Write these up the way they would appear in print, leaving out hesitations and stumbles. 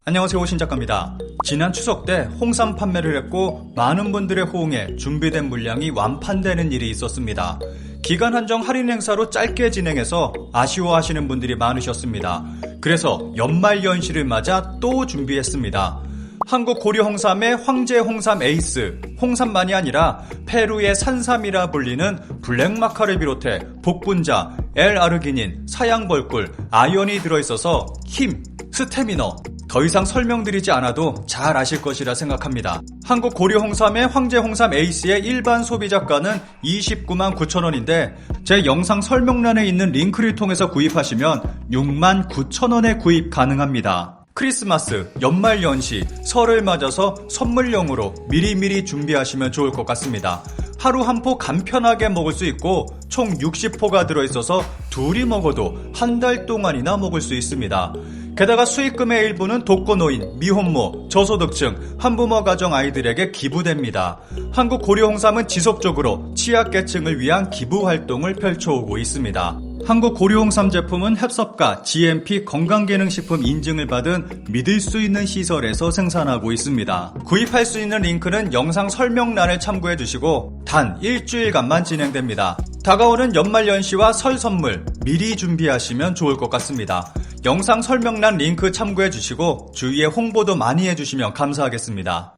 안녕하세요, 신작가입니다. 지난 추석 때 홍삼 판매를 했고 많은 분들의 호응에 준비된 물량이 완판되는 일이 있었습니다. 기간 한정 할인 행사로 짧게 진행해서 아쉬워하시는 분들이 많으셨습니다. 그래서 연말 연시를 맞아 또 준비했습니다. 한국 고려 홍삼의 황제 홍삼 에이스, 홍삼만이 아니라 페루의 산삼이라 불리는 블랙마카를 비롯해 복분자, L아르기닌, 사양벌꿀, 아연이 들어있어서 힘, 스태미너, 더 이상 설명드리지 않아도 잘 아실 것이라 생각합니다. 한국 고려 홍삼의 황제 홍삼 에이스의 일반 소비자가는 29만 9천 원인데 제 영상 설명란에 있는 링크를 통해서 구입하시면 6만 9천 원에 구입 가능합니다. 크리스마스, 연말 연시, 설을 맞아서 선물용으로 미리미리 준비하시면 좋을 것 같습니다. 하루 한 포 간편하게 먹을 수 있고 총 60포가 들어있어서 둘이 먹어도 한 달 동안이나 먹을 수 있습니다. 게다가 수익금의 일부는 독거노인, 미혼모, 저소득층, 한부모 가정 아이들에게 기부됩니다. 한국 고려 홍삼은 지속적으로 취약계층을 위한 기부 활동을 펼쳐오고 있습니다. 한국 고려 홍삼 제품은 협섭과 GMP 건강기능식품 인증을 받은 믿을 수 있는 시설에서 생산하고 있습니다. 구입할 수 있는 링크는 영상 설명란을 참고해 주시고 단 일주일간만 진행됩니다. 다가오는 연말연시와 설 선물 미리 준비하시면 좋을 것 같습니다. 영상 설명란 링크 참고해 주시고 주위에 홍보도 많이 해주시면 감사하겠습니다.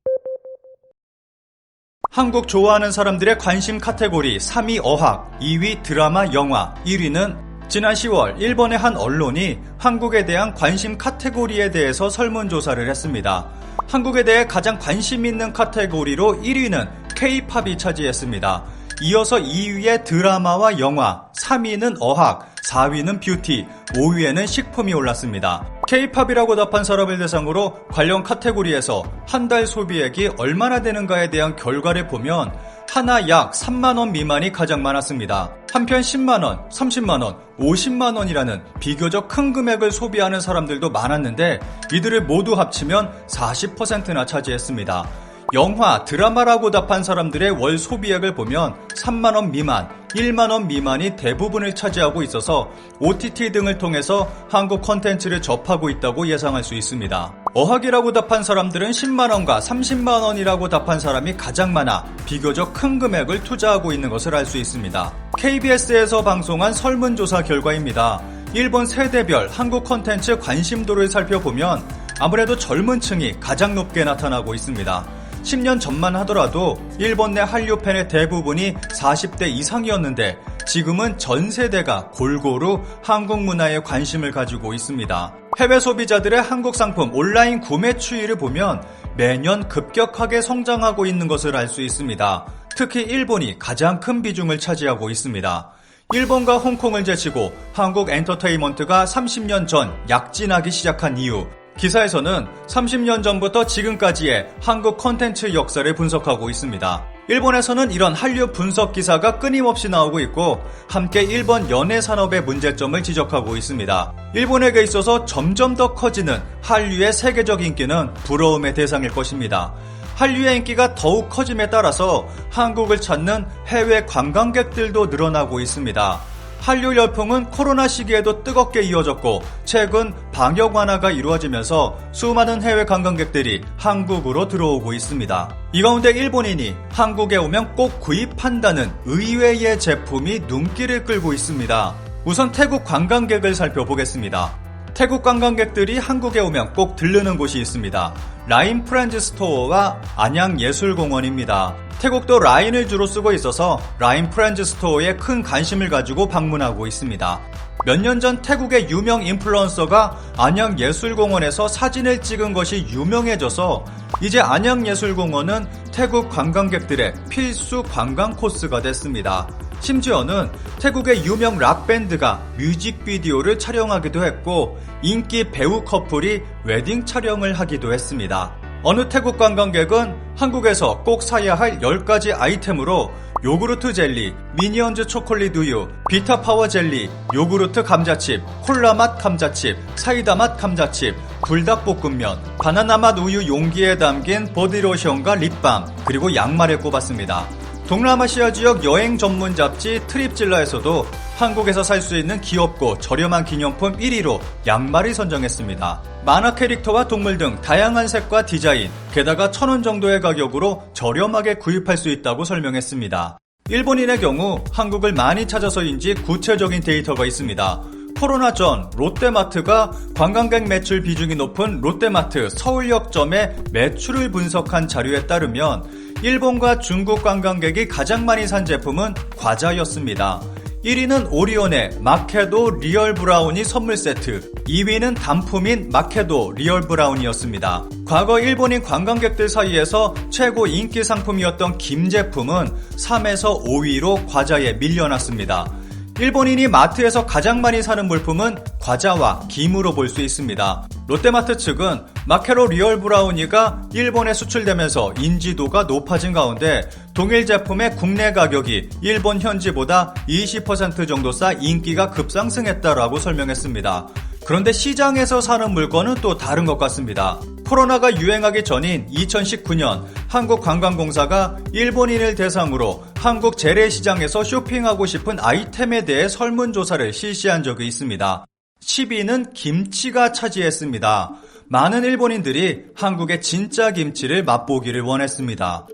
한국 좋아하는 사람들의 관심 카테고리 3위 어학, 2위 드라마 영화, 1위는 지난 10월 일본의 한 언론이 한국에 대한 관심 카테고리에 대해서 설문조사를 했습니다. 한국에 대해 가장 관심 있는 카테고리로 1위는 K-팝이 차지했습니다. 이어서 2위에 드라마와 영화, 3위는 어학, 4위는 뷰티, 5위에는 식품이 올랐습니다. K-팝이라고 답한 사람을 대상으로 관련 카테고리에서 한 달 소비액이 얼마나 되는가에 대한 결과를 보면 하나 약 3만원 미만이 가장 많았습니다. 한편 10만원, 30만원, 50만원이라는 비교적 큰 금액을 소비하는 사람들도 많았는데 이들을 모두 합치면 40%나 차지했습니다. 영화, 드라마라고 답한 사람들의 월 소비액을 보면 3만원 미만, 1만원 미만이 대부분을 차지하고 있어서 OTT 등을 통해서 한국 콘텐츠를 접하고 있다고 예상할 수 있습니다. 어학이라고 답한 사람들은 10만원과 30만원이라고 답한 사람이 가장 많아 비교적 큰 금액을 투자하고 있는 것을 알 수 있습니다. KBS에서 방송한 설문조사 결과입니다. 일본 세대별 한국 콘텐츠 관심도를 살펴보면 아무래도 젊은 층이 가장 높게 나타나고 있습니다. 10년 전만 하더라도 일본 내 한류 팬의 대부분이 40대 이상이었는데 지금은 전 세대가 골고루 한국 문화에 관심을 가지고 있습니다. 해외 소비자들의 한국 상품 온라인 구매 추이를 보면 매년 급격하게 성장하고 있는 것을 알 수 있습니다. 특히 일본이 가장 큰 비중을 차지하고 있습니다. 일본과 홍콩을 제치고 한국 엔터테인먼트가 30년 전 약진하기 시작한 이유, 기사에서는 30년 전부터 지금까지의 한국 콘텐츠 역사를 분석하고 있습니다. 일본에서는 이런 한류 분석 기사가 끊임없이 나오고 있고 함께 일본 연예 산업의 문제점을 지적하고 있습니다. 일본에게 있어서 점점 더 커지는 한류의 세계적 인기는 부러움의 대상일 것입니다. 한류의 인기가 더욱 커짐에 따라서 한국을 찾는 해외 관광객들도 늘어나고 있습니다. 한류 열풍은 코로나 시기에도 뜨겁게 이어졌고 최근 방역 완화가 이루어지면서 수많은 해외 관광객들이 한국으로 들어오고 있습니다. 이 가운데 일본인이 한국에 오면 꼭 구입한다는 의외의 제품이 눈길을 끌고 있습니다. 우선 태국 관광객을 살펴보겠습니다. 태국 관광객들이 한국에 오면 꼭 들르는 곳이 있습니다. 라인 프렌즈 스토어와 안양예술공원입니다. 태국도 라인을 주로 쓰고 있어서 라인 프렌즈 스토어에 큰 관심을 가지고 방문하고 있습니다. 몇 년 전 태국의 유명 인플루언서가 안양예술공원에서 사진을 찍은 것이 유명해져서 이제 안양예술공원은 태국 관광객들의 필수 관광 코스가 됐습니다. 심지어는 태국의 유명 락밴드가 뮤직비디오를 촬영하기도 했고 인기 배우 커플이 웨딩 촬영을 하기도 했습니다. 어느 태국 관광객은 한국에서 꼭 사야 할 10가지 아이템으로 요구르트 젤리, 미니언즈 초콜릿 우유, 비타 파워 젤리, 요구르트 감자칩, 콜라 맛 감자칩, 사이다 맛 감자칩, 불닭볶음면, 바나나 맛 우유 용기에 담긴 보디로션과 립밤, 그리고 양말을 꼽았습니다. 동남아시아 지역 여행 전문 잡지 트립질라에서도 한국에서 살 수 있는 귀엽고 저렴한 기념품 1위로 양말을 선정했습니다. 만화 캐릭터와 동물 등 다양한 색과 디자인, 게다가 1,000원 정도의 가격으로 저렴하게 구입할 수 있다고 설명했습니다. 일본인의 경우 한국을 많이 찾아서인지 구체적인 데이터가 있습니다. 코로나 전 롯데마트가 관광객 매출 비중이 높은 롯데마트 서울역점의 매출을 분석한 자료에 따르면 일본과 중국 관광객이 가장 많이 산 제품은 과자였습니다. 1위는 오리온의 마케도 리얼 브라우니 선물 세트, 2위는 단품인 마케도 리얼 브라우니였습니다. 과거 일본인 관광객들 사이에서 최고 인기 상품이었던 김 제품은 3에서 5위로 과자에 밀려났습니다. 일본인이 마트에서 가장 많이 사는 물품은 과자와 김으로 볼 수 있습니다. 롯데마트 측은 마케로 리얼 브라우니가 일본에 수출되면서 인지도가 높아진 가운데 동일 제품의 국내 가격이 일본 현지보다 20% 정도 싸 인기가 급상승했다라고 설명했습니다. 그런데 시장에서 사는 물건은 또 다른 것 같습니다. 코로나가 유행하기 전인 2019년 한국관광공사가 일본인을 대상으로 한국 재래시장에서 쇼핑하고 싶은 아이템에 대해 설문조사를 실시한 적이 있습니다. 10위는 김치가 차지했습니다. 많은 일본인들이 한국의 진짜 김치를 맛보기를 원했습니다.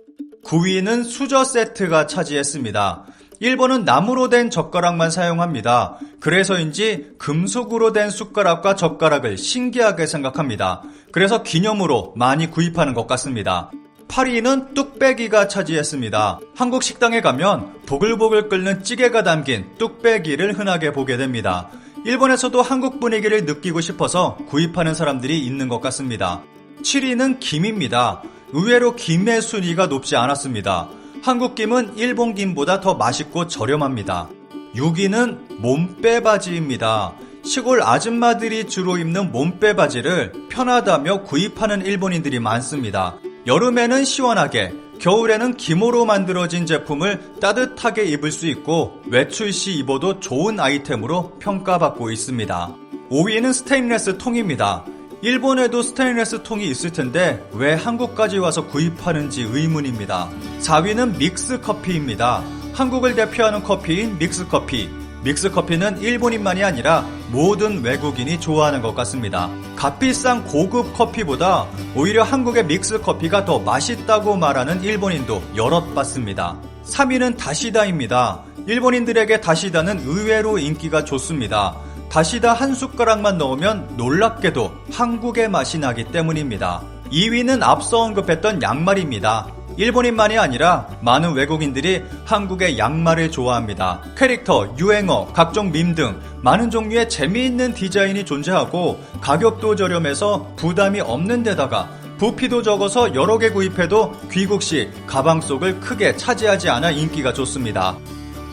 9위는 수저 세트가 차지했습니다. 일본은 나무로 된 젓가락만 사용합니다. 그래서인지 금속으로 된 숟가락과 젓가락을 신기하게 생각합니다. 그래서 기념으로 많이 구입하는 것 같습니다. 8위는 뚝배기가 차지했습니다. 한국 식당에 가면 보글보글 끓는 찌개가 담긴 뚝배기를 흔하게 보게 됩니다. 일본에서도 한국 분위기를 느끼고 싶어서 구입하는 사람들이 있는 것 같습니다. 7위는 김입니다. 의외로 김의 순위가 높지 않았습니다. 한국 김은 일본 김보다 더 맛있고 저렴합니다. 6위는 몸빼바지입니다. 시골 아줌마들이 주로 입는 몸빼바지를 편하다며 구입하는 일본인들이 많습니다. 여름에는 시원하게, 겨울에는 기모로 만들어진 제품을 따뜻하게 입을 수 있고 외출 시 입어도 좋은 아이템으로 평가받고 있습니다. 5위는 스테인레스 통입니다. 일본에도 스테인레스 통이 있을 텐데 왜 한국까지 와서 구입하는지 의문입니다. 4위는 믹스커피입니다. 한국을 대표하는 커피인 믹스커피. 믹스커피는 일본인만이 아니라 모든 외국인이 좋아하는 것 같습니다. 값비싼 고급 커피보다 오히려 한국의 믹스커피가 더 맛있다고 말하는 일본인도 여럿 봤습니다. 3위는 다시다입니다. 일본인들에게 다시다는 의외로 인기가 좋습니다. 다시다 한 숟가락만 넣으면 놀랍게도 한국의 맛이 나기 때문입니다. 2위는 앞서 언급했던 양말입니다. 일본인만이 아니라 많은 외국인들이 한국의 양말을 좋아합니다. 캐릭터, 유행어, 각종 밈 등 많은 종류의 재미있는 디자인이 존재하고 가격도 저렴해서 부담이 없는 데다가 부피도 적어서 여러 개 구입해도 귀국시 가방 속을 크게 차지하지 않아 인기가 좋습니다.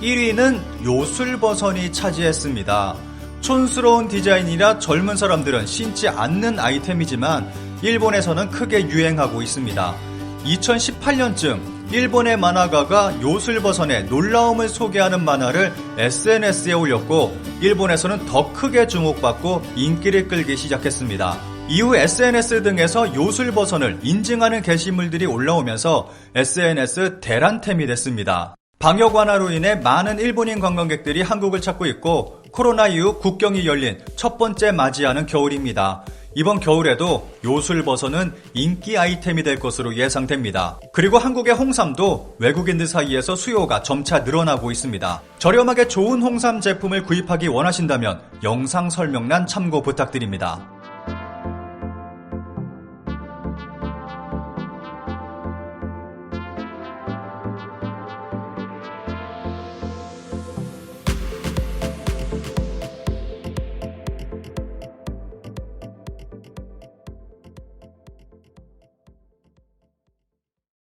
1위는 요술버선이 차지했습니다. 촌스러운 디자인이라 젊은 사람들은 신지 않는 아이템이지만 일본에서는 크게 유행하고 있습니다. 2018년쯤 일본의 만화가가 요술버선의 놀라움을 소개하는 만화를 SNS에 올렸고 일본에서는 더 크게 주목받고 인기를 끌기 시작했습니다. 이후 SNS 등에서 요술버선을 인증하는 게시물들이 올라오면서 SNS 대란템이 됐습니다. 방역 완화로 인해 많은 일본인 관광객들이 한국을 찾고 있고 코로나 이후 국경이 열린 첫 번째 맞이하는 겨울입니다. 이번 겨울에도 요술버섯은 인기 아이템이 될 것으로 예상됩니다. 그리고 한국의 홍삼도 외국인들 사이에서 수요가 점차 늘어나고 있습니다. 저렴하게 좋은 홍삼 제품을 구입하기 원하신다면 영상 설명란 참고 부탁드립니다.